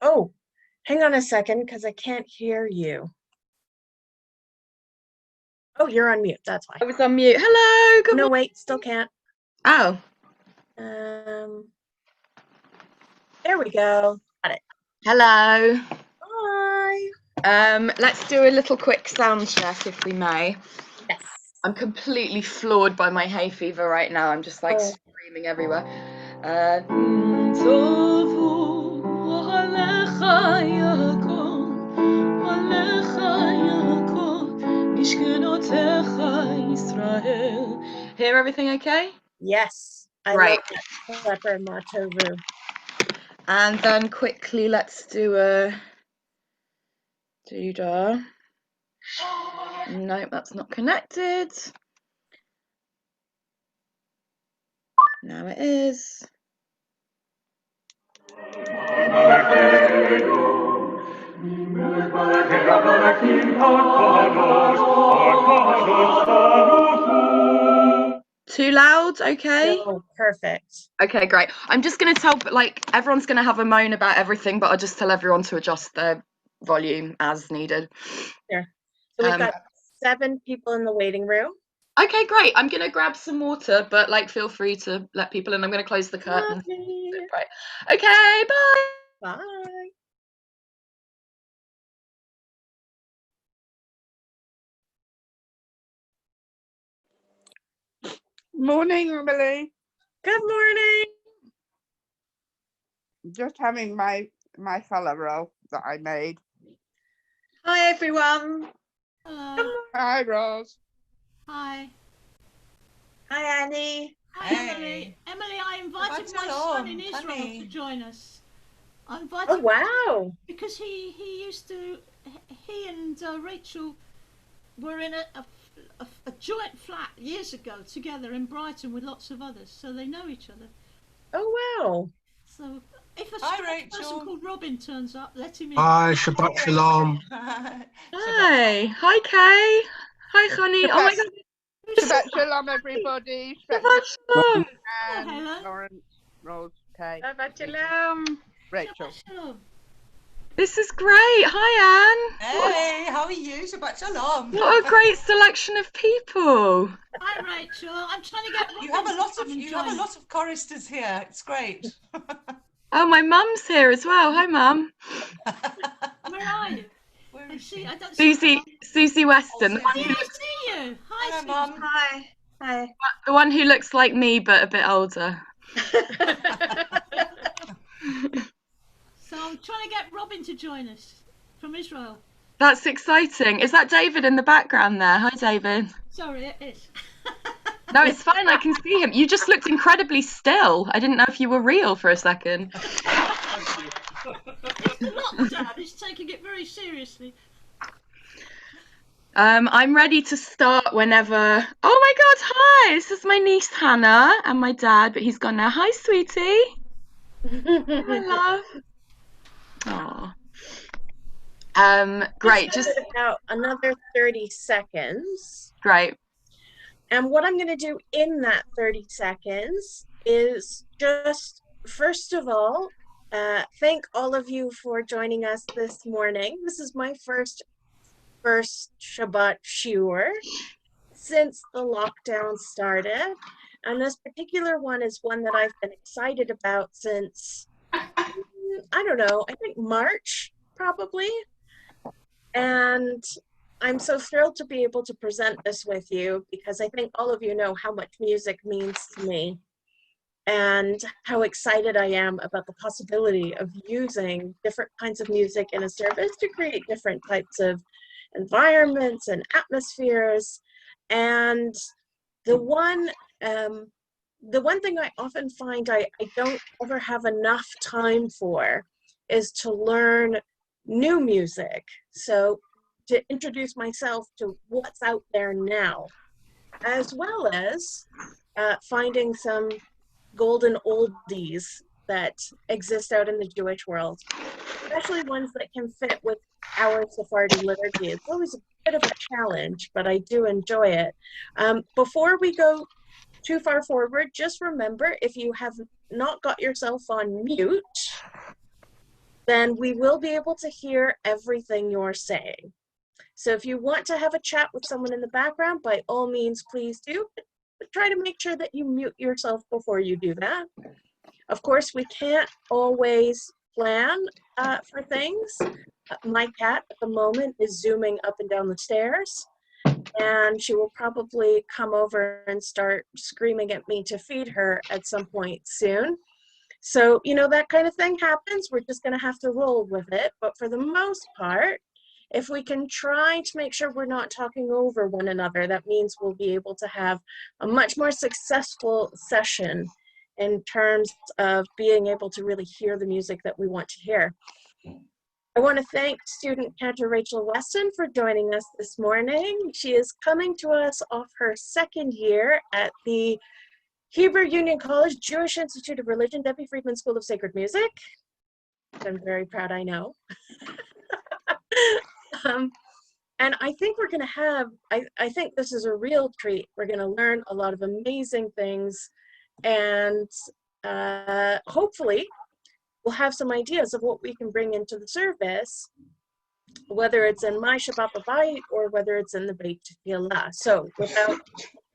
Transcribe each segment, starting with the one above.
Oh, hang on a second, because I can't hear you. Oh, you're on mute. That's why. I was on mute. Hello. Good No, wait, still can't. Oh. There we go. Got it. Hello. Hi. Let's do a little quick sound check, if we may. Yes. I'm completely floored by my hay fever right now. I'm just like screaming everywhere. Hear everything okay? Yes. Right. I love that Pepper Matovu. And then quickly, let's do a doodah. Nope, that's not connected. Now it is. Too loud? Okay. No, perfect. Okay, great. I'm just going to tell, like, everyone's going to have a moan about everything, but I'll just tell everyone to adjust their volume as needed. There. So we've got 7 people in the waiting room. Okay, great. I'm going to grab some water, but, like, feel free to let people in. I'm going to close the curtains. Right. Okay, bye. Bye. Morning, Emily. Good morning. Just having my challah roll that I made. Hi, everyone. Hello. Hi, Rose. Hi. Hi, Annie. Hi, Hey. Emily. Emily, I invited Shabbat my shalom, son in Israel honey. to join us. I invited Oh, wow. because he used to, he and Rachel were in a joint flat years ago together in Brighton with lots of others, so they know each other. Oh, wow. So if a Hi, strange person Rachel. called Robin turns up, let him in. Hi, Shabbat Shalom. Hi. Hi, Kay. Hi, honey. Oh, my God. Shabbat Shalom, everybody. Shabbat Shalom. And Helen. Lawrence, Rose, Kay, Shabbat Shalom. Rachel. Shabbat Shalom. This is great. Hi, Anne. Hey, how are you? Shabbat Shalom. What a great selection of people. Hi, Rachel. I'm trying to get Robin You have a lot to come of and join us. choristers here. It's great. Oh, my mum's here as well. Hi, Mum. Where are you? Where is she? I don't see Susie Weston. Oh, yeah, I see you. Hi, hello, Susie. Mum. Hi. Hi. The one who looks like me but a bit older. So I'm trying to get Robin to join us from Israel. That's exciting. Is that David in the background there? Hi, David. Sorry, it is. No, it's fine. I can see him. You just looked incredibly still. I didn't know if you were real for a second. It's the lockdown is taking it very seriously. I'm ready to start whenever. Oh my God, hi! This is my niece Hannah and my dad, but he's gone now. Hi, sweetie. Hi, my love. Great. Just about another 30 seconds. great. And what I'm going to do in that 30 seconds is just, first of all, thank all of you for joining us this morning. This is my first Shabbat Shiur since the lockdown started. And this particular one is one that I've been excited about since, I don't know, I think March, probably. And I'm so thrilled to be able to present this with you because I think all of you know how much music means to me and how excited I am about the possibility of using different kinds of music in a service to create different types of environments and atmospheres. And the one thing I often find I don't ever have enough time for is to learn new music. So to introduce myself to what's out there now, as well as finding some golden oldies that exist out in the Jewish world, especially ones that can fit with our Sephardi liturgy. It's always a bit of a challenge, but I do enjoy it. Before we go too far forward, just remember, if you have not got yourself on mute, then we will be able to hear everything you're saying. So if you want to have a chat with someone in the background, by all means, please do. But try to make sure that you mute yourself before you do that. Of course, we can't always plan for things. My cat at the moment is zooming up and down the stairs, and she will probably come over and start screaming at me to feed her at some point soon. So, you know, that kind of thing happens. We're just going to have to roll with it. But for the most part, if we can try to make sure we're not talking over one another, that means we'll be able to have a much more successful session in terms of being able to really hear the music that we want to hear. I want to thank student Cantor Rachel Weston for joining us this morning. She is coming to us off her second year at the Hebrew Union College Jewish Institute of Religion, Debbie Friedman School of Sacred Music. I'm very proud, I know. And I think we're going to have, I think this is a real treat. We're going to learn a lot of amazing things, and hopefully we'll have some ideas of what we can bring into the service, whether it's in my Shabbat B'Bayit or whether it's in the Beit Tefillah. So without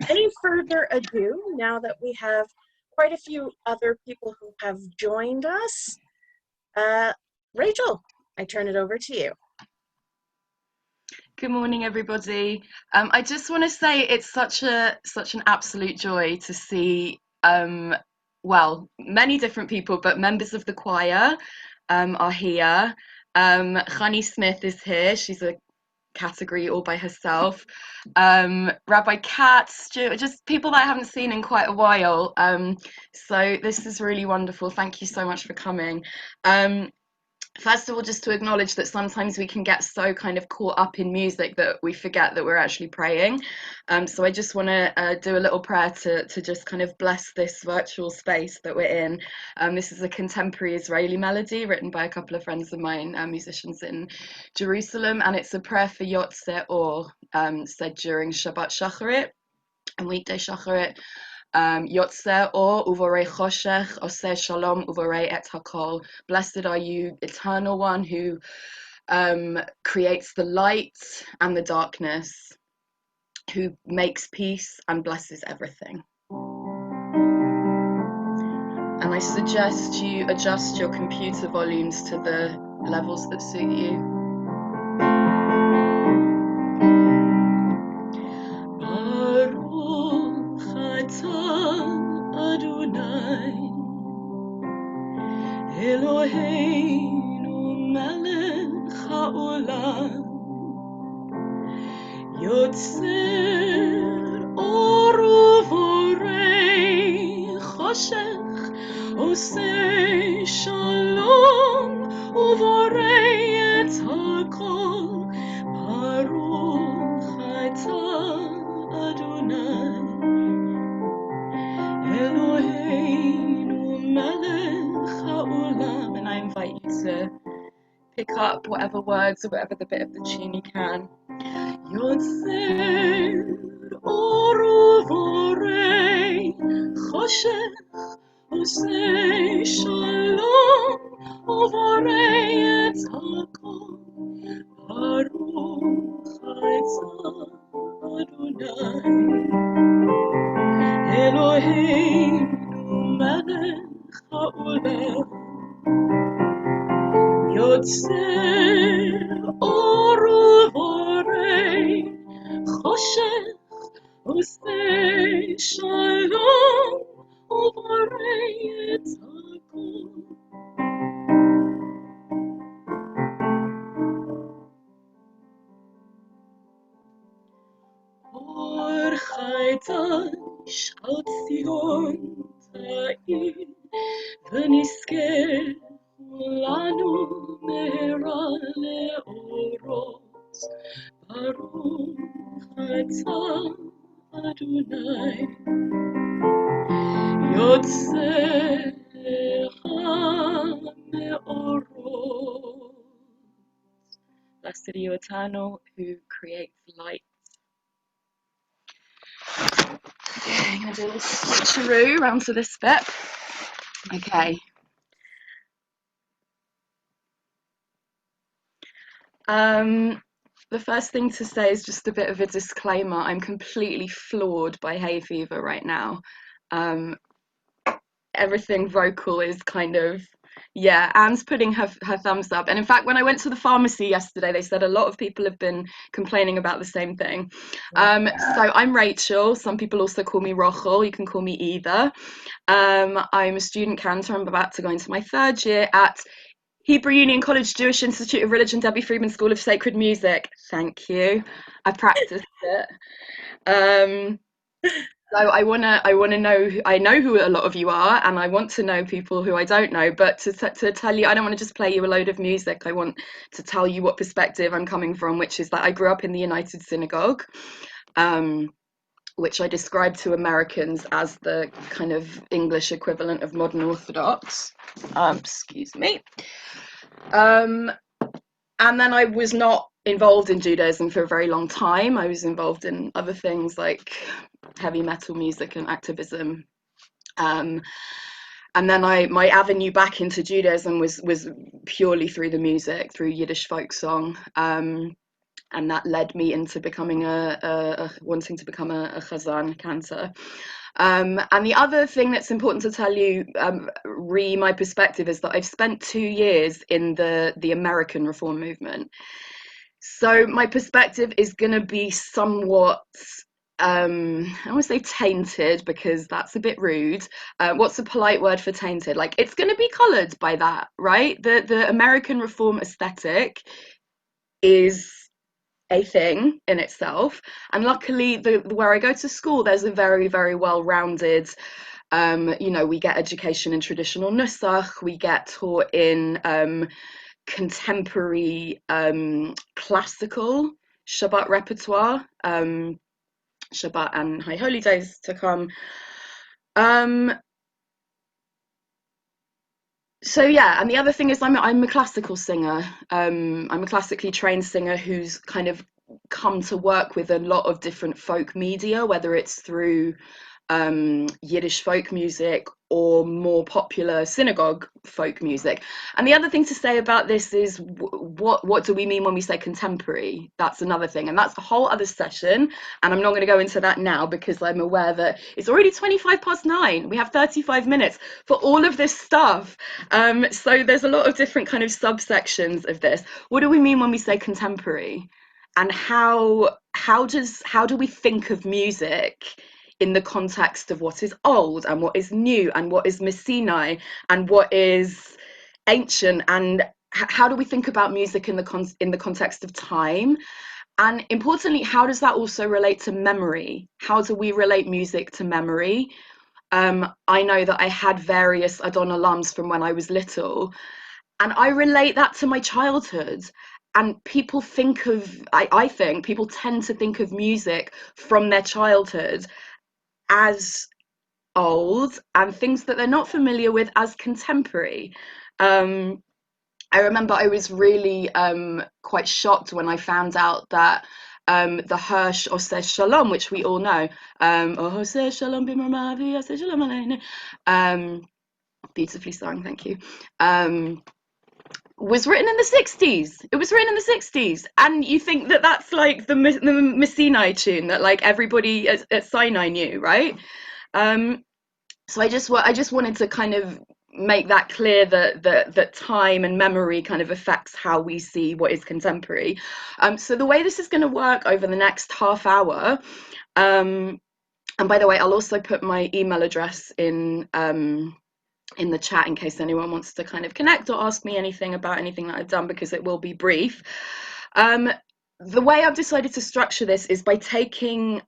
any further ado, now that we have quite a few other people who have joined us, Rachel, I turn it over to you. Good morning, everybody. I just want to say it's such an absolute joy to see, well, many different people, but members of the choir are here. Chani Smith is here. She's a category all by herself. Rabbi Katz, just people that I haven't seen in quite a while. So this is really wonderful. Thank you so much for coming. First of all, just to acknowledge that sometimes we can get so kind of caught up in music that we forget that we're actually praying. So I just want to do a little prayer to just kind of bless this virtual space that we're in. This is a contemporary Israeli melody written by a couple of friends of mine, musicians in Jerusalem, and it's a prayer for Yotzei Or, said during Shabbat Shacharit and weekday Shacharit. Yotzei Or uvorei choshech oseh shalom uvorei et hakol. Blessed are you, eternal one, who creates the light and the darkness, who makes peace and blesses everything. And I suggest you adjust your computer volumes to the levels that suit you. Adonai Eloheinu melech haolam Yotzer or uvorei choshech oseh shalom וברא את הכל, ברוך אתה אדוני, Eloheinu melech haolam. And I invite you to pick up whatever words or whatever the bit of the tune you can. Yotzer oru vorei choshech usei shalom uvorei et hakol baruch atah Adonai Eloheinu melech haolam Yotzer oru vorei choshech usei shalom uvorei et hakol. Or chaytash al Zion ta'ir v'niskeh lanu mehera le'orot baruch atah Adonai yotzeh ha'me'orot. Blessed are you, Eternal, who creates light. I'm going to do a little switcheroo around to this bit. Okay. The first thing to say is just a bit of a disclaimer. I'm completely floored by hay fever right now. Everything vocal is kind of, yeah, Anne's putting her thumbs up. And in fact, when I went to the pharmacy yesterday, they said a lot of people have been complaining about the same thing. So I'm Rachel. Some people also call me Rochel. You can call me either. I'm a student Cantor. I'm about to go into my third year at Hebrew Union College Jewish Institute of Religion, Debbie Friedman School of Sacred Music. Thank you. I practiced it. So I wanna know. I know who a lot of you are, and I want to know people who I don't know. But to tell you, I don't want to just play you a load of music. I want to tell you what perspective I'm coming from, which is that I grew up in the United Synagogue, which I describe to Americans as the kind of English equivalent of modern Orthodox. Excuse me. And then I was not involved in Judaism for a very long time. I was involved in other things like heavy metal music and activism. And then my avenue back into Judaism was purely through the music, through Yiddish folk song. And that led me into becoming wanting to become a chazan, cantor. And the other thing that's important to tell you, my perspective, is that I've spent 2 years in the American Reform movement. So my perspective is going to be somewhat, I want to say tainted, because that's a bit rude. What's a polite word for tainted? Like, it's going to be coloured by that, right? The American Reform aesthetic is a thing in itself, and luckily where I go to school, there's a very, very well-rounded, we get education in traditional nusach, we get taught in contemporary classical Shabbat repertoire, Shabbat and High Holy Days to come. So yeah, and the other thing is I'm a classical singer. I'm a classically trained singer who's kind of come to work with a lot of different folk media, whether it's through Yiddish folk music or more popular synagogue folk music. And the other thing to say about this is what do we mean when we say contemporary? That's another thing, and that's a whole other session, and I'm not going to go into that now because I'm aware that it's already 9:25. We have 35 minutes for all of this stuff. So there's a lot of different kind of subsections of this. What do we mean when we say contemporary? And how do we think of music in the context of what is old and what is new and what is Messini and what is ancient, and how do we think about music in the context of time? And importantly, how does that also relate to memory? How do we relate music to memory? I know that I had various Adon alums from when I was little, And I relate that to my childhood. And people think of, I think people tend to think of music from their childhood as old, and things that they're not familiar with as contemporary. I remember I was really quite shocked when I found out that the Hirsch Oseh Shalom, which we all know, Oseh Shalom b'mamavi, Oseh Shalom aleinu, beautifully sung, thank you, was written in the 60s. It was written in the 60s, and you think that that's like the Messina tune that like everybody at Sinai knew, right? So I just wanted to kind of make that clear that time and memory kind of affects how we see what is contemporary. So the way this is going to work over the next half hour, and by the way, I'll also put my email address in the chat in case anyone wants to kind of connect or ask me anything about anything that I've done, because it will be brief. The way I've decided to structure this is by taking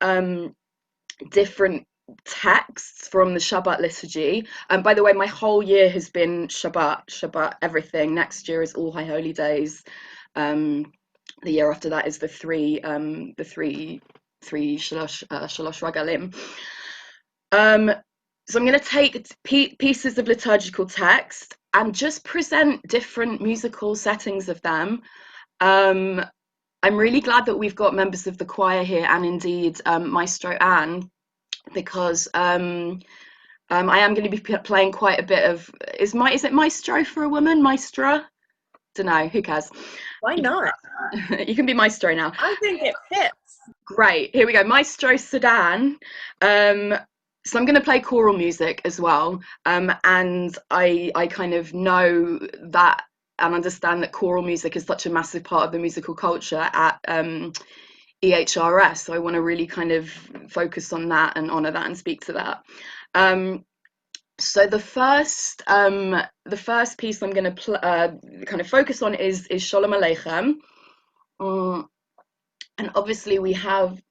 different texts from the Shabbat liturgy. By the way, my whole year has been Shabbat everything. Next year is all High Holy Days. The year after that is the three Shalosh Ragalim. So I'm going to take pieces of liturgical text and just present different musical settings of them. I'm really glad that we've got members of the choir here, and indeed Maestro Anne, because I am going to be playing quite a bit of, is it maestro for a woman? Maestra? Don't know, who cares? Why not? You can be maestro now. I think it fits. Great, here we go. Maestro Sedan. So I'm going to play choral music as well, and I kind of know that and understand that choral music is such a massive part of the musical culture at EHRS, so I want to really kind of focus on that and honor that and speak to that. So the first piece I'm going to kind of focus on is Shalom Aleichem, and obviously we have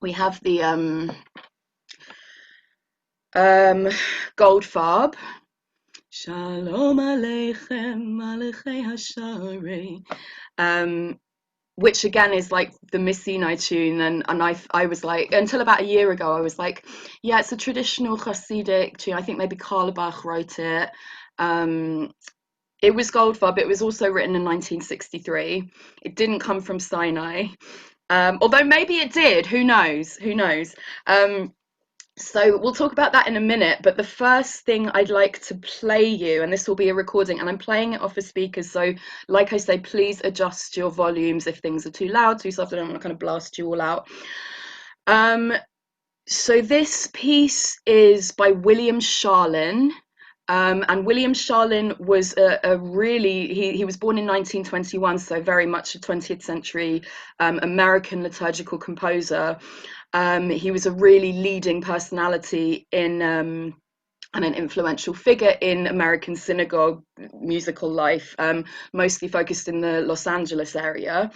the Goldfarb. Shalom Aleichem Alechei Hasharei, which again is like the Messina tune, and I was like, until about a year ago, I was like, yeah, it's a traditional Hasidic tune. I think maybe Carlebach wrote it. It was Goldfarb. It was also written in 1963. It didn't come from Sinai, although maybe it did. Who knows? So we'll talk about that in a minute, but the first thing I'd like to play you, and this will be a recording, and I'm playing it off of speakers, so like I say, please adjust your volumes if things are too loud, too soft. I don't want to kind of blast you all out. So this piece is by William Sharlin, and William Sharlin was he was born in 1921, so very much a 20th century American liturgical composer. He was a really leading personality in and an influential figure in American synagogue musical life, mostly focused in the Los Angeles area,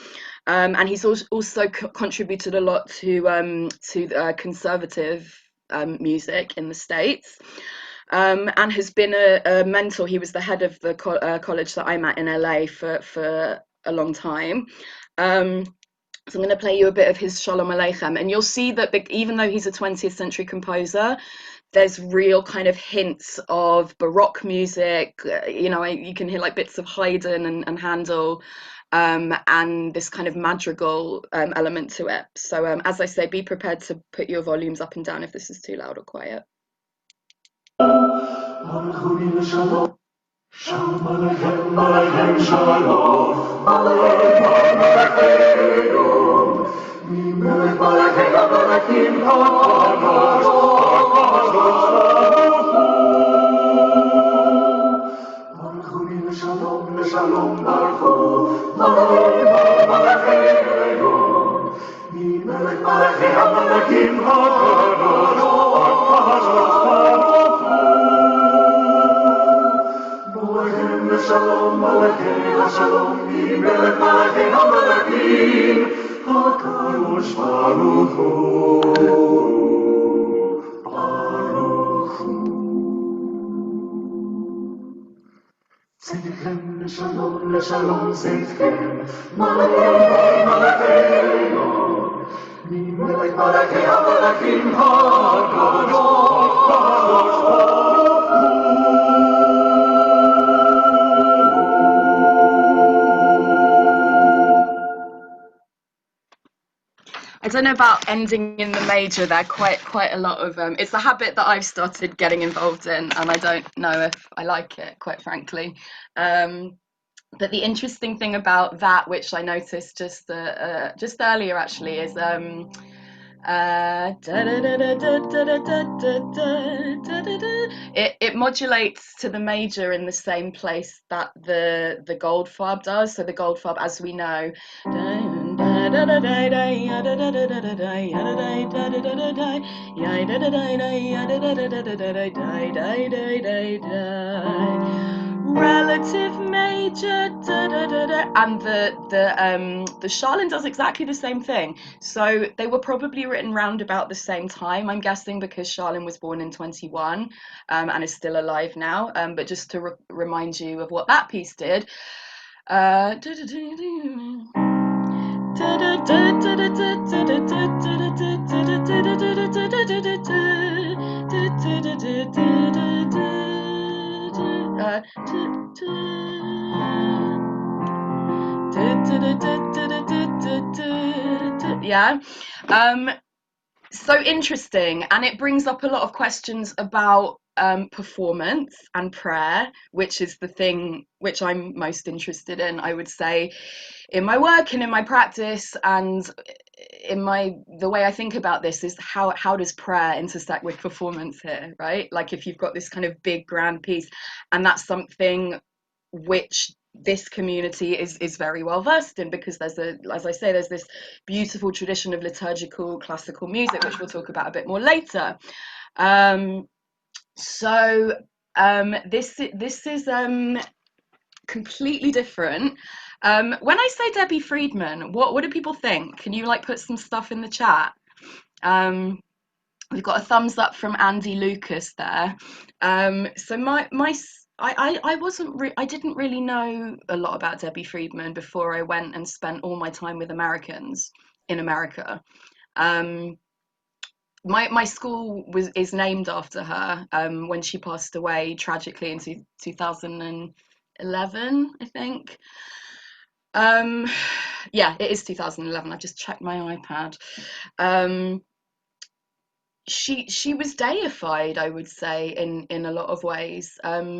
and he's also contributed a lot to conservative music in the States, and has been a mentor. He was the head of the college that I'm at in LA for a long time. So I'm going to play you a bit of his Shalom Aleichem, and you'll see that even though he's a 20th century composer, there's real kind of hints of Baroque music. You can hear like bits of Haydn and Handel, and this kind of madrigal element to it. So as I say, be prepared to put your volumes up and down if this is too loud or quiet. Shalom Aleichem, Aleichem Shalom, Aleichem Aleichem, Mimelech Malachei HaMelachim HaKadosh, Malchuni L'Shalom Baruchu, Aleichem Aleichem, Mimelech Malachei HaMelachim HaKadosh, Shalom Aleichem, Shalom, Melech Malachei HaMelachim, HaKadosh Baruch Hu, Baruch Hu. לשלום צדקנו, מלאכי מלאכינו, ממלך מלאכי המלאכים הקדוש ברוך הוא. I don't know about ending in the major there, quite a lot of it's a habit that I've started getting involved in, and I don't know if I like it, quite frankly. But the interesting thing about that, which I noticed just earlier actually, is it modulates to the major in the same place that the Goldfarb does. So the Goldfarb, as we know, relative major, and the Shalom does exactly the same thing. So they were probably written round about the same time, I'm guessing, because Shalom was born in 21 and is still alive now. But just to remind you of what that piece did. Yeah, so interesting, and it brings up a lot of questions about performance and prayer, which is the thing which I'm most interested in, I would say, in my work and in my practice, and in the way I think about this is how does prayer intersect with performance here, right? Like, if you've got this kind of big grand piece, and that's something which this community is very well versed in, because there's this beautiful tradition of liturgical classical music, which we'll talk about a bit more later. So this is completely different. When I say Debbie Friedman, what do people think? Can you put some stuff in the chat? We've got a thumbs up from Andy Lucas there. So I didn't really know a lot about Debbie Friedman before I went and spent all my time with Americans in America. My school is named after her when she passed away tragically in 2011, I think. Yeah, it is 2011. I just checked my iPad. She was deified, I would say, in a lot of ways.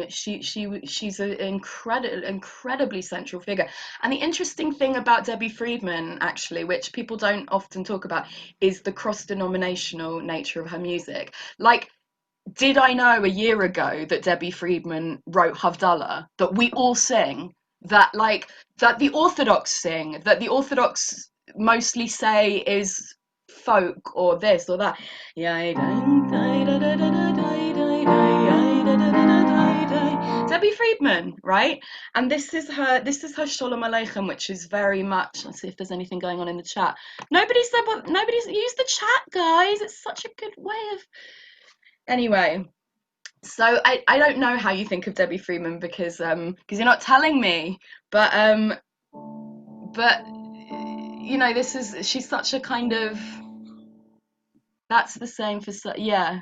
She's an incredibly central figure. And the interesting thing about Debbie Friedman, actually, which people don't often talk about, is the cross-denominational nature of her music. Like, did I know a year ago that Debbie Friedman wrote Havdalah, that we all sing, that the Orthodox sing, that the Orthodox mostly say is folk or this or that? Debbie Friedman, right? And this is her Shalom Aleichem, which is very much, let's see if there's anything going on in the chat. Nobody's used the chat, guys. It's such a good way of, anyway. So I don't know how you think of Debbie Friedman, because you're not telling me, but she's such a kind of, that's the same for, yeah.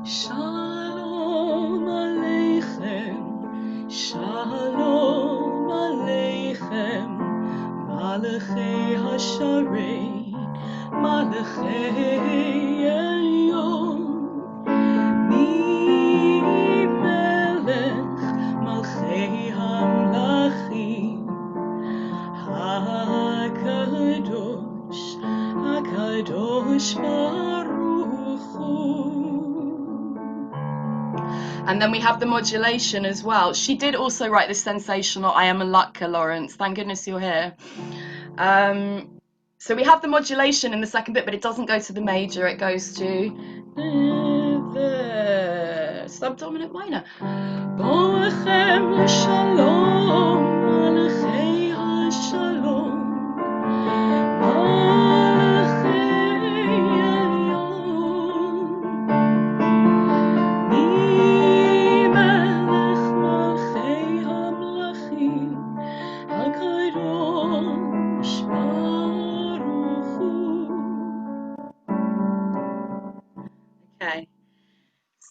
Shalom Aleichem, Shalom Aleichem, Malachei Hasharei, Malachei Elyon, Mi Melech Malchei Hamlachim, HaKadosh Baruch Hu. And then we have the modulation as well. She did also write this sensational I Am a Latka, Lawrence. Thank goodness you're here. So we have the modulation in the second bit, but it doesn't go to the major. It goes to the subdominant minor. Bo'echem shalom, alechei hashalom, alechei elyon.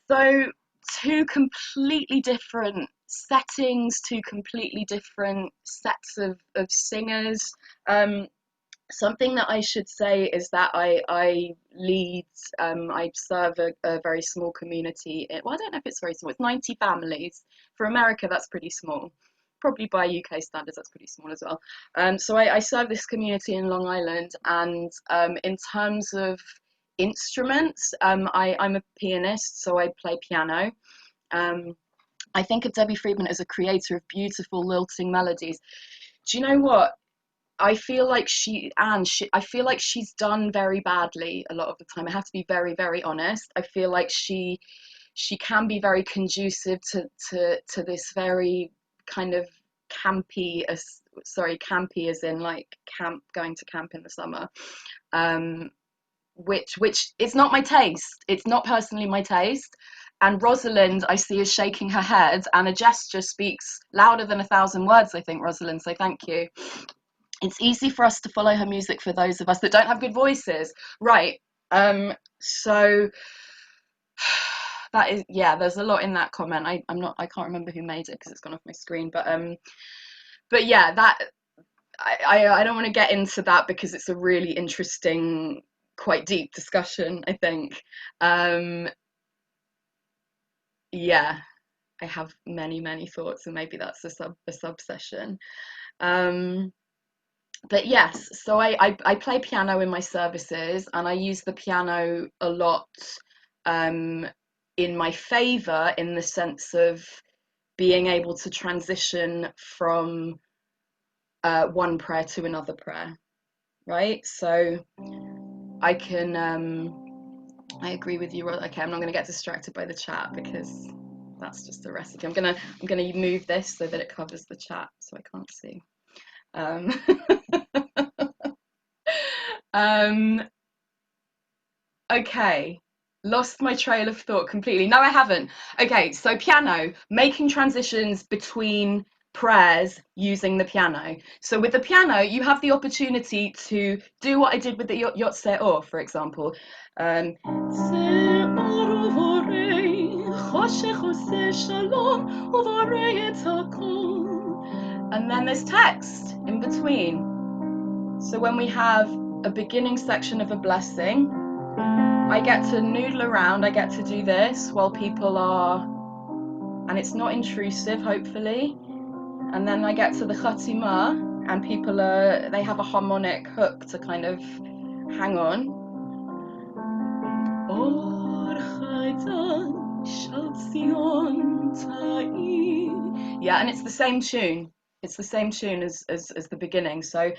So two completely different settings, two completely different sets of singers. Something that I should say is that I lead, I serve a very small community. Well, I don't know if it's very small. It's 90 families. For America, that's pretty small. Probably by UK standards, that's pretty small as well. So I serve this community in Long Island, and in terms of instruments, I'm a pianist, so I play piano. I think of Debbie Friedman as a creator of beautiful lilting melodies. Do you know what? I feel like I feel like she's done very badly a lot of the time. I have to be very, very honest. I feel like she can be very conducive to this very kind of campy as in like going to camp in the summer, which is not my taste. It's not personally my taste. And Rosalind, I see, is shaking her head, and a gesture speaks louder than 1,000 words, I think, Rosalind, so thank you. It's easy for us to follow her music for those of us that don't have good voices. Right. So that is, yeah, there's a lot in that comment. I can't remember who made it because it's gone off my screen, but yeah, that I don't want to get into that because it's a really interesting, quite deep discussion, I think. Yeah, I have many thoughts, and maybe that's a sub session. But yes, so I play piano in my services, and I use the piano a lot in my favor, in the sense of being able to transition from one prayer to another prayer, right? So I can I agree with you. Okay, I'm not going to get distracted by the chat because that's just a recipe. I'm gonna move this so that it covers the chat so I can't see. Okay, lost my trail of thought completely. No, I haven't. Okay, so piano, making transitions between prayers using the piano. So with the piano, you have the opportunity to do what I did with the Yotze Or, for example. And then there's text in between. So when we have a beginning section of a blessing, I get to noodle around, I get to do this while people are, and it's not intrusive, hopefully. And then I get to the Chatima, and people they have a harmonic hook to kind of hang on. Yeah, and it's the same tune. It's the same tune as the beginning. So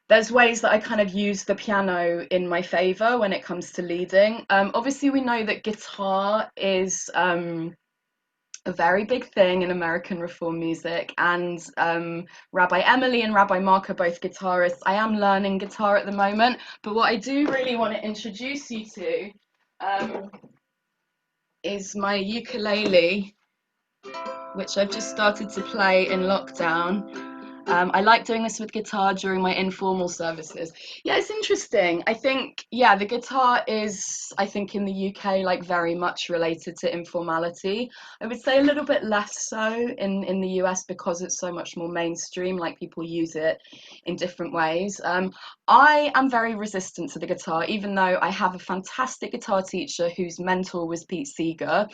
there's ways that I kind of use the piano in my favor when it comes to leading. Obviously, we know that guitar is a very big thing in American Reform music, and Rabbi Emily and Rabbi Mark are both guitarists. I am learning guitar at the moment, but what I do really want to introduce you to is my ukulele, which I've just started to play in lockdown. I like doing this with guitar during my informal services. Yeah, it's interesting. I think, yeah, the guitar is, I think, in the UK, like very much related to informality. I would say a little bit less so in the US because it's so much more mainstream, like people use it in different ways. I am very resistant to the guitar, even though I have a fantastic guitar teacher whose mentor was Pete Seeger.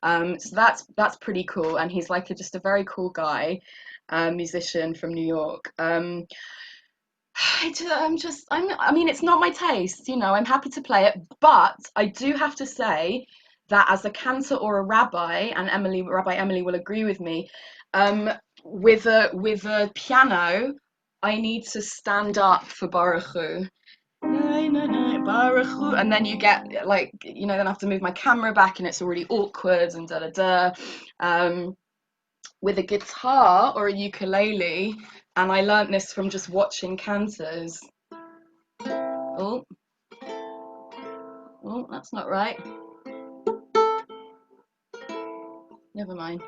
So that's pretty cool, and he's like just a very cool guy. Musician from New York. I mean, it's not my taste, you know. I'm happy to play it, but I do have to say that as a cantor or a rabbi, and Rabbi Emily will agree with me, with a piano, I need to stand up for Baruch Hu. Baruch Hu, and then you get like, you know, then I have to move my camera back, and it's already awkward and da da da. With a guitar or a ukulele, and I learnt this from just watching cantors. Oh, that's not right. Never mind.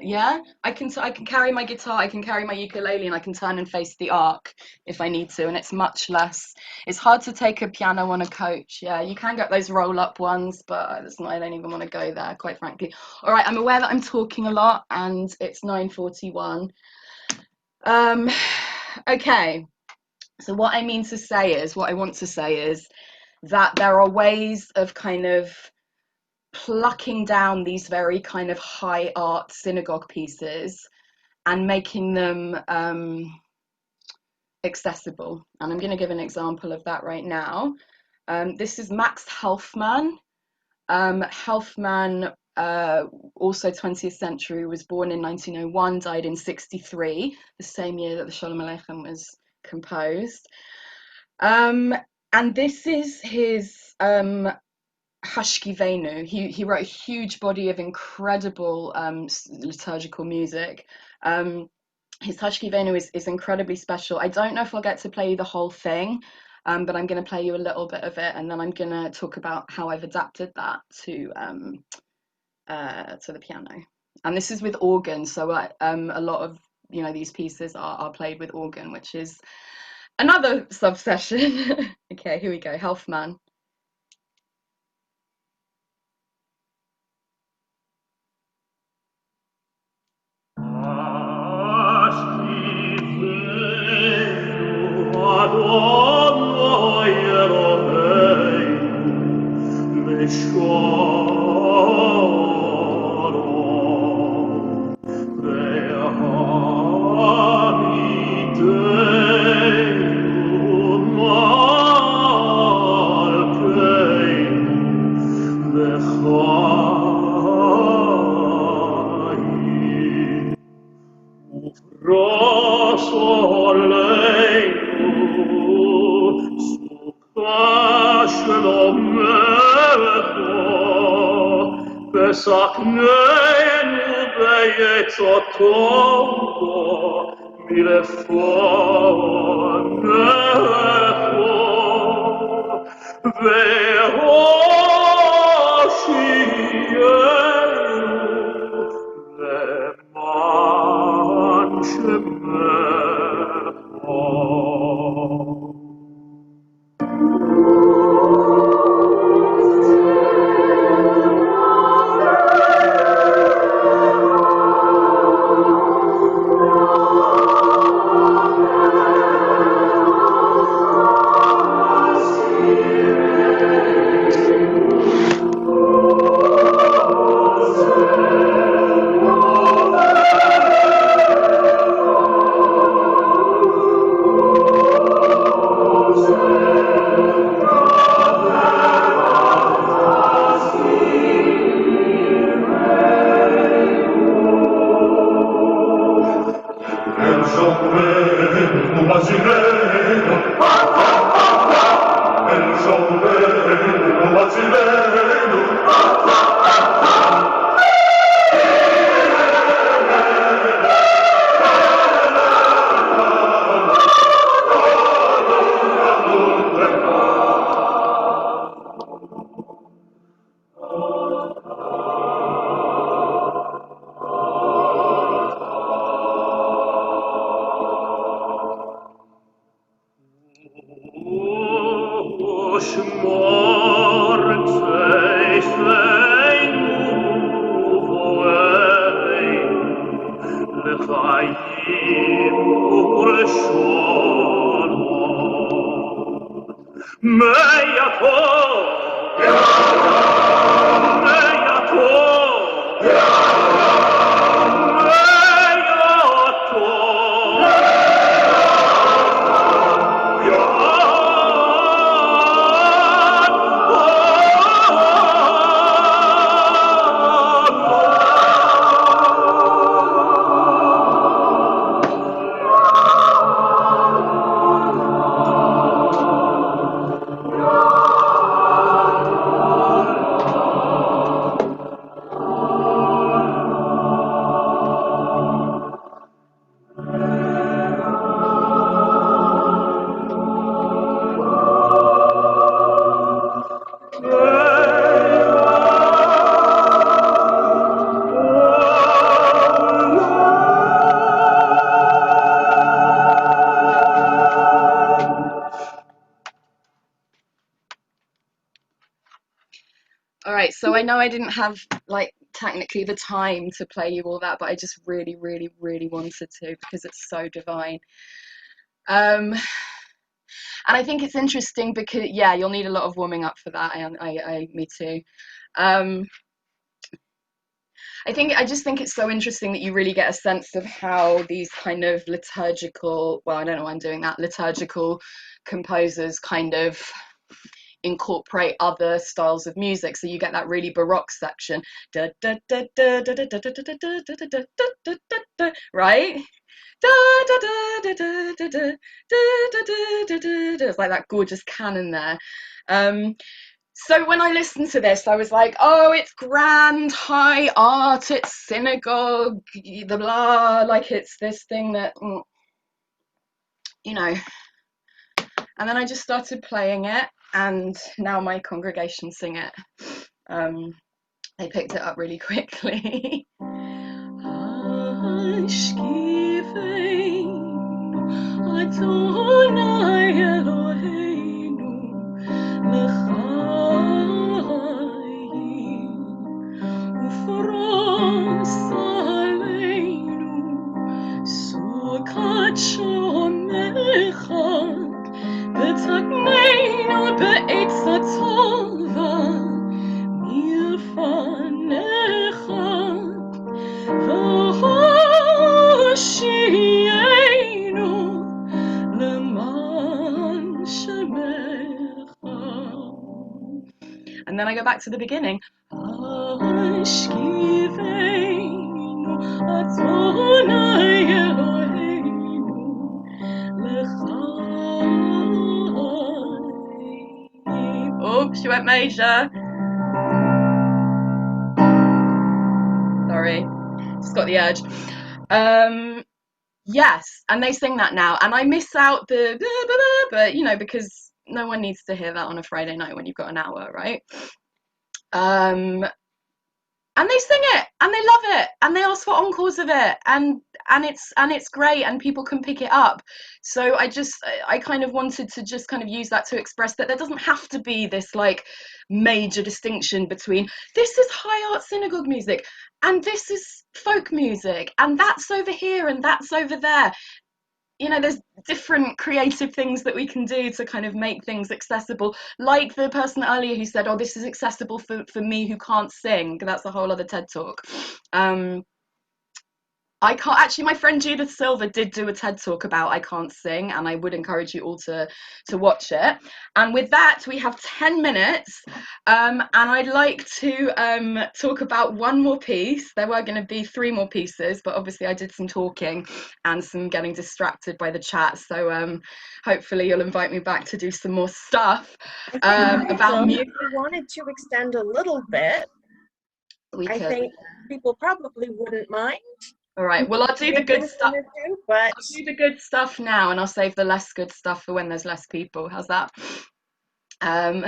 Yeah, I can carry my guitar, I can carry my ukulele, and I can turn and face the arc if I need to, and it's much less. It's hard to take a piano on a coach. Yeah, you can get those roll-up ones, but I don't even want to go there, quite frankly. All right, I'm aware that I'm talking a lot, and it's 9:41. Okay. So what I want to say is that there are ways of kind of plucking down these very kind of high art synagogue pieces and making them accessible. And I'm going to give an example of that right now. This is Max Helfman. Helfman, also 20th century, was born in 1901, died in 1963, the same year that the Shalom Aleichem was composed. And this is his Hashkivenu. He wrote a huge body of incredible liturgical music. His Hashkivenu is incredibly special. I don't know if I'll get to play you the whole thing, but I'm going to play you a little bit of it, and then I'm going to talk about how I've adapted that to the piano. And this is with organ, so a lot of these pieces are played with organ, which is another sub-session. Okay, here we go. Helfman. So I know I didn't have like technically the time to play you all that, but I just really, really, really wanted to because it's so divine. And I think it's interesting because yeah, you'll need a lot of warming up for that. Me too. I just think it's so interesting that you really get a sense of how these kind of liturgical, well, I don't know why I'm doing that, liturgical composers kind of incorporate other styles of music. So you get that really Baroque section, right? It's like that gorgeous canon there. So when I listened to this, I was like, oh, it's grand, high art, it's synagogue, the blah, like it's this thing that, you know. And then I just started playing it, and now my congregation sing it. They picked it up really quickly. And then I go back to the beginning. Oh, she went major. Sorry, just got the urge. Yes, and they sing that now, and I miss out the but you know, because no one needs to hear that on a Friday night when you've got an hour, right? And they sing it, and they love it, and they ask for encores of it, and it's great, and people can pick it up. So I kind of wanted to just kind of use that to express that there doesn't have to be this like major distinction between this is high art synagogue music and this is folk music and that's over here and that's over there. You know, there's different creative things that we can do to kind of make things accessible, like the person earlier who said, oh, this is accessible for me who can't sing. That's a whole other TED talk. I can't actually, my friend Judith Silver did do a TED talk about I Can't Sing, and I would encourage you all to watch it. And with that, we have 10 minutes, and I'd like to talk about one more piece. There were going to be 3 more pieces, but obviously I did some talking and some getting distracted by the chat, so hopefully you'll invite me back to do some more stuff about music. If we wanted to extend a little bit, I think people probably wouldn't mind. All right, well, I'll do the good stuff. I'll do the good stuff now, and I'll save the less good stuff for when there's less people. How's that? All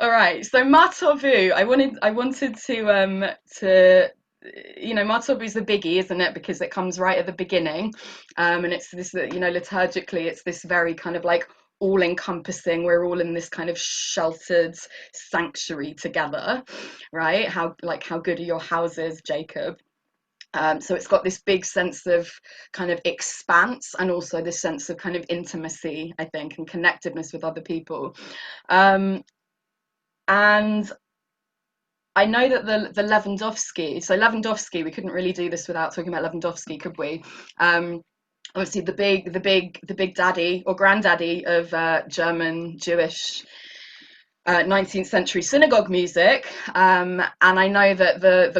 right, so Matovu, I wanted to you know, Matovu is the biggie, isn't it? Because it comes right at the beginning, and it's this, you know, liturgically, it's this very kind of like all-encompassing, we're all in this kind of sheltered sanctuary together, right? How good are your houses, Jacob? So it's got this big sense of kind of expanse and also this sense of kind of intimacy, I think, and connectedness with other people. And I know that the Levinovsky, so Levinovsky, we couldn't really do this without talking about Levinovsky, could we? Obviously the big daddy or granddaddy of German Jewish 19th century synagogue music, and I know that the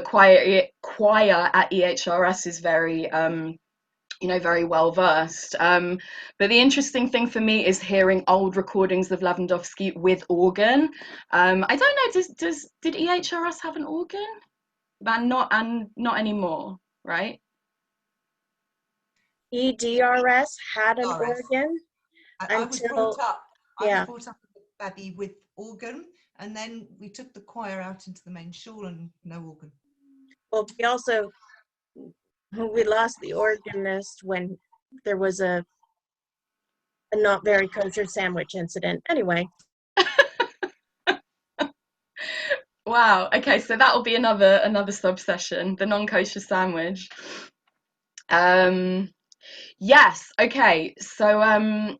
choir at EHRS is very you know, very well versed, but the interesting thing for me is hearing old recordings of Levinovsky with organ. I don't know, did EHRS have an organ? And not anymore, right? EDRS had an organ I was brought up Babby with organ, and then we took the choir out into the main shul and no organ. Well, we lost the organist when there was a not very kosher sandwich incident. Anyway. Wow. Okay, so that'll be another sub-session, the non-kosher sandwich. Yes. Okay. So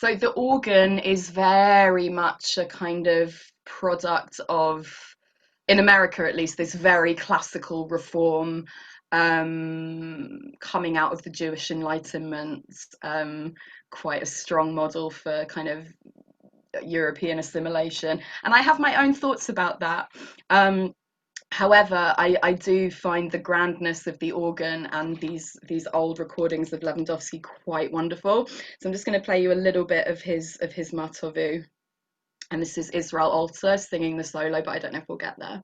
the organ is very much a kind of product of, in America at least, this very classical reform coming out of the Jewish Enlightenment, quite a strong model for kind of European assimilation. And I have my own thoughts about that. However, I do find the grandness of the organ and these old recordings of Levinovsky quite wonderful. So I'm just going to play you a little bit of his Matovu. And this is Israel Alter singing the solo, but I don't know if we'll get there.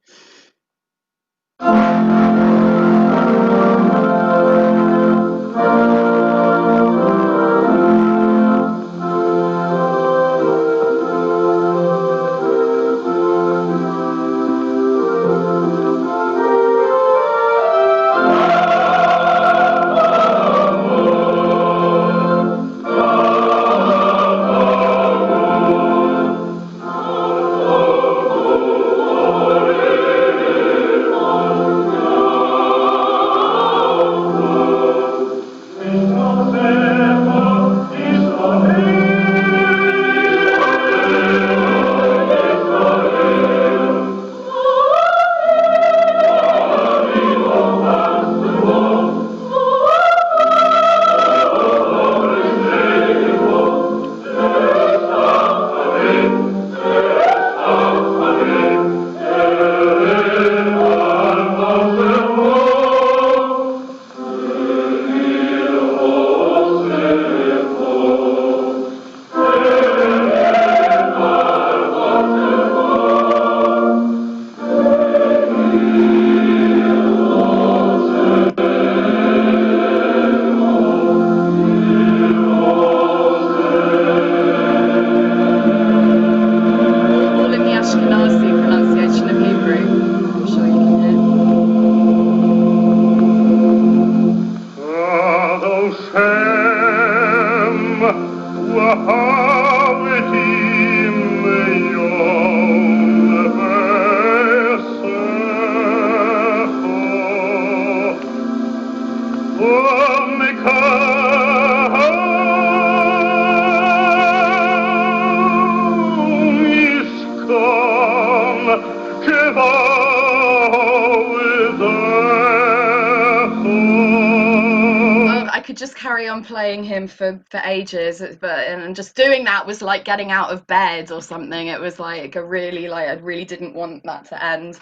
I could just carry on playing him for ages, and just doing that was like getting out of bed or something. It was like I really didn't want that to end.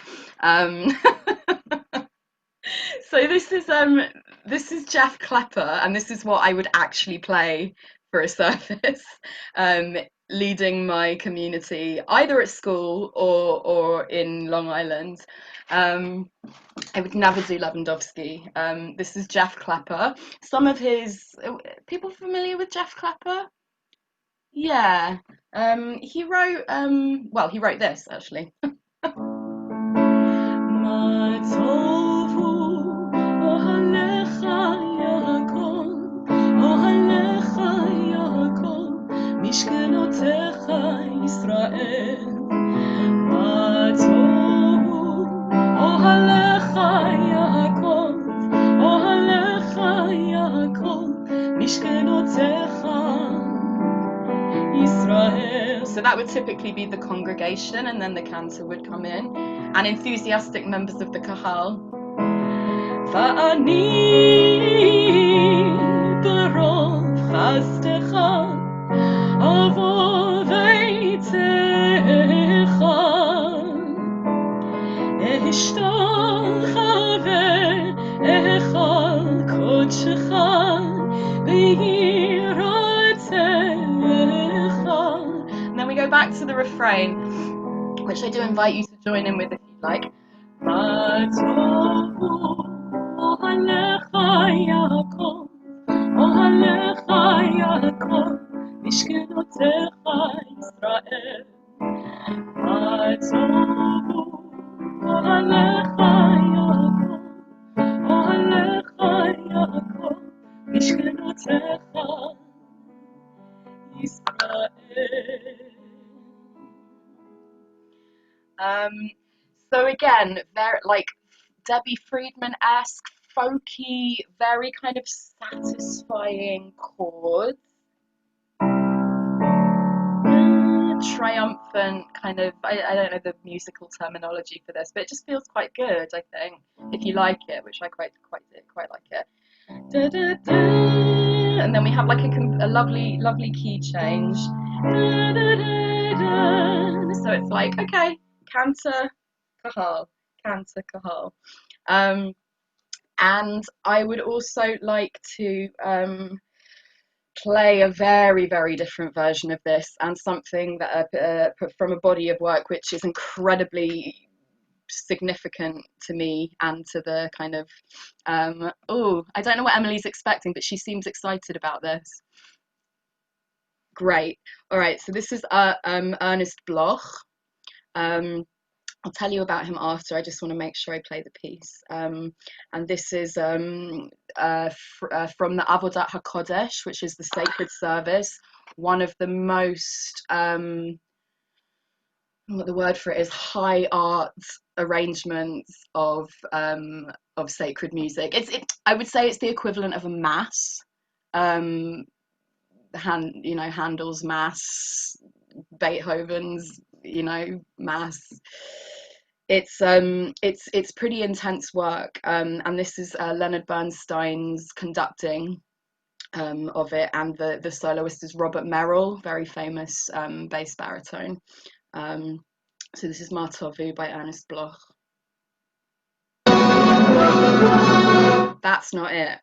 So this is Jeff Klepper, and this is what I would actually play for a service, leading my community either at school or in Long Island. I would never do Levinovsky. This is Jeff Klepper. Some of his people familiar with Jeff Klepper? Yeah. He wrote he wrote this actually. So that would typically be the congregation, and then the cantor would come in, and enthusiastic members of the kahal. And then we go back to the refrain, which I do invite you to join in with if you'd like. So again, very like Debbie Friedman-esque, folky, very kind of satisfying chords. Triumphant kind of, I don't know the musical terminology for this, but it just feels quite good, I think, if you like it, which I quite like it. Da, da, da. And then we have like a lovely key change. Da, da, da, da. So it's like, okay, Cantor, Kahal, Cantor, Kahal. And I would also like to play a very different version of this, and something that from a body of work which is incredibly significant to me and to the kind of oh, I don't know what Emily's expecting, but she seems excited about this. Great. All right, so this is Ernest Bloch. I'll tell you about him after. I just want to make sure I play the piece. And this is from the Avodat HaKodesh, which is the sacred service, one of the most, what the word for it is, high art arrangements of sacred music. I would say it's the equivalent of a mass. Handel's mass, Beethoven's, mass. It's pretty intense work, and this is Leonard Bernstein's conducting of it, and the soloist is Robert Merrill, very famous bass baritone. So this is Martovu by Ernest Bloch. That's not it.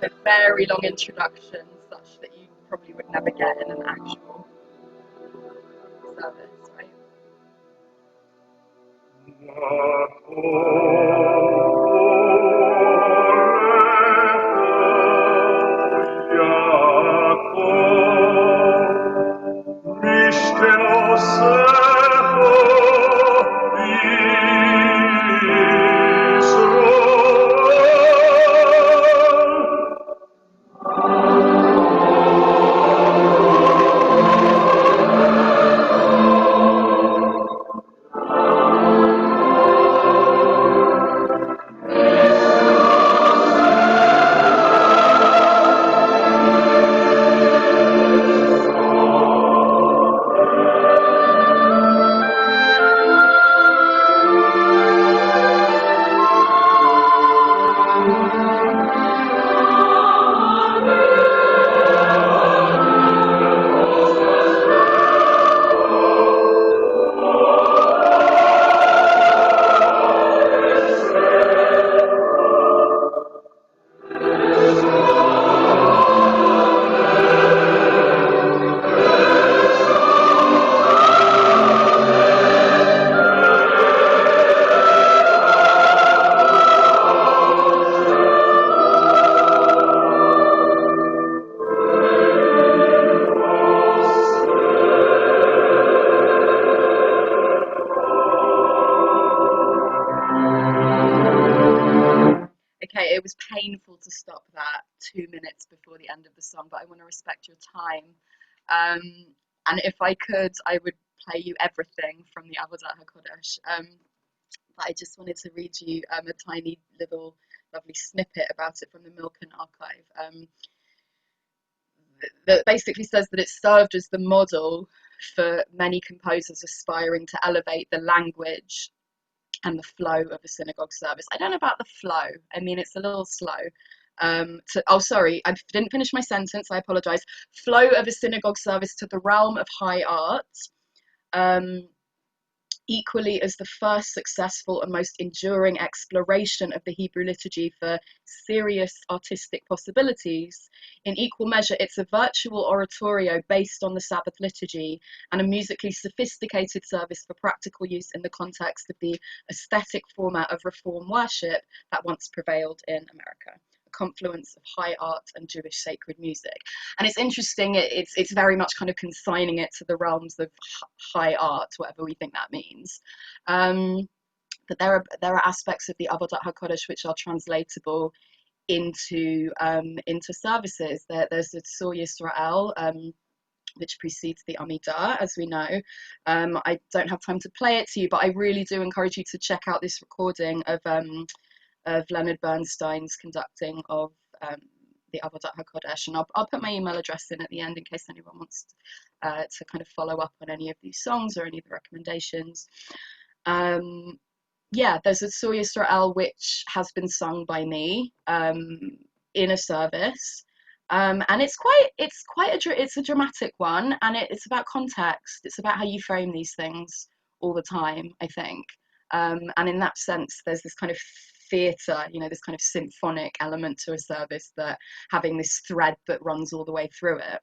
So very long introduction, such that you probably would never get in an actual service, right? Okay, it was painful to stop that 2 minutes before the end of the song, but I want to respect your time. And if I could, I would play you everything from the Avodat HaKodesh. But I just wanted to read you a tiny little lovely snippet about it from the Milken archive. That basically says that it served as the model for many composers aspiring to elevate the language and the flow of a synagogue service. I don't know about the flow. I mean, it's a little slow. Oh, sorry, I didn't finish my sentence. I apologize. Flow of a synagogue service to the realm of high art. Equally as the first successful and most enduring exploration of the Hebrew liturgy for serious artistic possibilities, in equal measure it's a virtual oratorio based on the Sabbath liturgy and a musically sophisticated service for practical use in the context of the aesthetic format of Reform worship that once prevailed in America. Confluence of high art and Jewish sacred music. And it's interesting, it's very much kind of consigning it to the realms of high art, whatever we think that means. But there are aspects of the Avodat HaKodesh which are translatable into services. There's the Tzur Yisrael, which precedes the Amidah, as we know. I don't have time to play it to you, but I really do encourage you to check out this recording of Leonard Bernstein's conducting of the Avodat HaKodesh, and I'll put my email address in at the end in case anyone wants to kind of follow up on any of these songs or any of the recommendations. Yeah, there's a Tzur Yisrael which has been sung by me in a service, and it's a dramatic one, and it's about context. It's about how you frame these things all the time, I think, and in that sense, there's this kind of theatre, this kind of symphonic element to a service, that having this thread that runs all the way through it.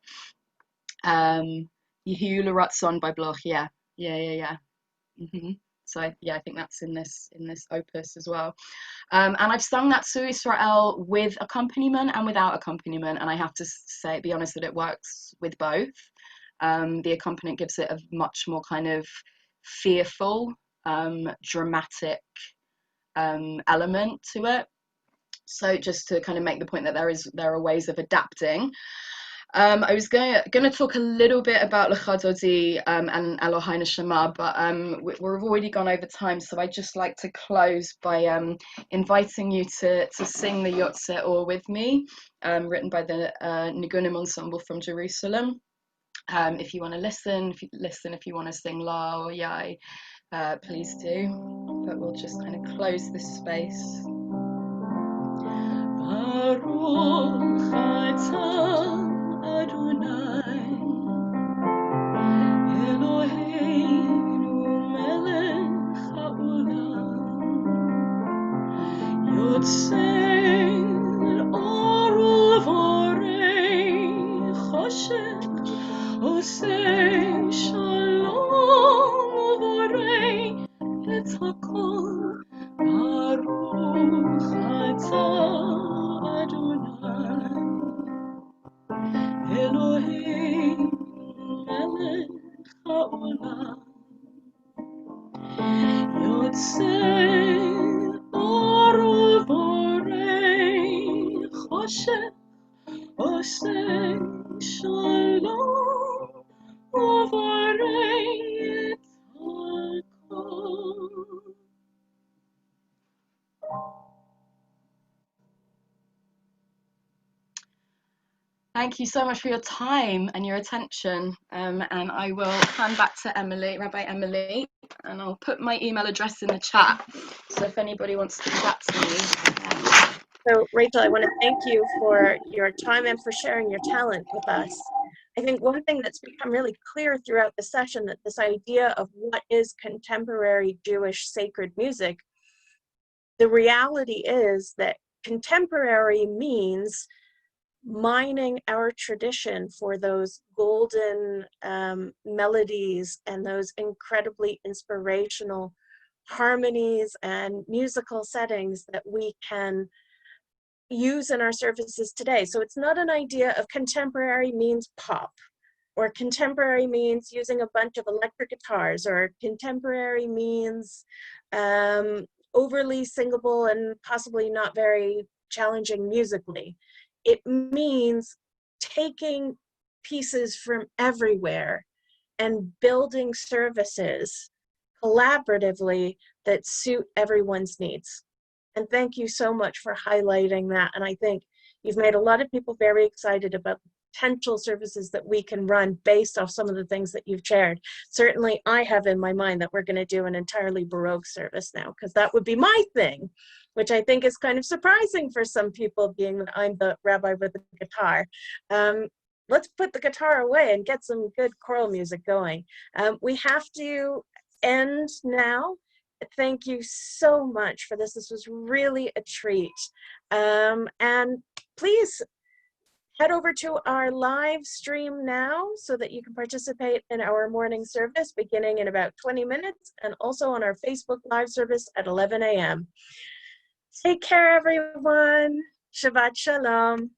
Yehu L'Ratzon by Bloch, yeah. So yeah, I think that's in this opus as well. And I've sung that Tzur Yisrael with accompaniment and without accompaniment, and I have to be honest that it works with both. The accompaniment gives it a much more kind of fearful, dramatic element to it. So just to kind of make the point that there are ways of adapting. I was going to talk a little bit about Lecha Dodi and Elohai Neshama, but we've already gone over time, so I'd just like to close by inviting you to sing the Yotzeh Or with me, written by the Nigunim Ensemble from Jerusalem. If you want to listen, if you want to sing La or Yai, please do. But we'll just kind of close this space. Baruch atah Adonai Eloheinu melech haolam Yotzei or uvorei choshech Osei shalom uvorei et hakol Baruch atah Adonai Elohim melech haolam Yotzei or uvorei choshech Osei shalom uvorei et hakol. Thank you so much for your time and your attention, and I will hand back to Rabbi Emily, and I'll put my email address in the chat, so if anybody wants to chat to me. So Rachel, I want to thank you for your time and for sharing your talent with us. I think one thing that's become really clear throughout the session, that this idea of what is contemporary Jewish sacred music, the reality is that contemporary means mining our tradition for those golden melodies and those incredibly inspirational harmonies and musical settings that we can use in our services today. So it's not an idea of contemporary means pop, or contemporary means using a bunch of electric guitars, or contemporary means overly singable and possibly not very challenging musically. it means taking pieces from everywhere and building services collaboratively that suit everyone's needs. And thank you so much for highlighting that. And I think you've made a lot of people very excited about potential services that we can run based off some of the things that you've shared. Certainly I have in my mind that we're going to do an entirely Baroque service now, because that would be my thing, which I think is kind of surprising for some people, being that I'm the rabbi with the guitar. Let's put the guitar away and get some good choral music going. We have to end now. Thank you so much for this. This was really a treat. And please head over to our live stream now so that you can participate in our morning service beginning in about 20 minutes, and also on our Facebook live service at 11 a.m. Take care, everyone. Shabbat Shalom.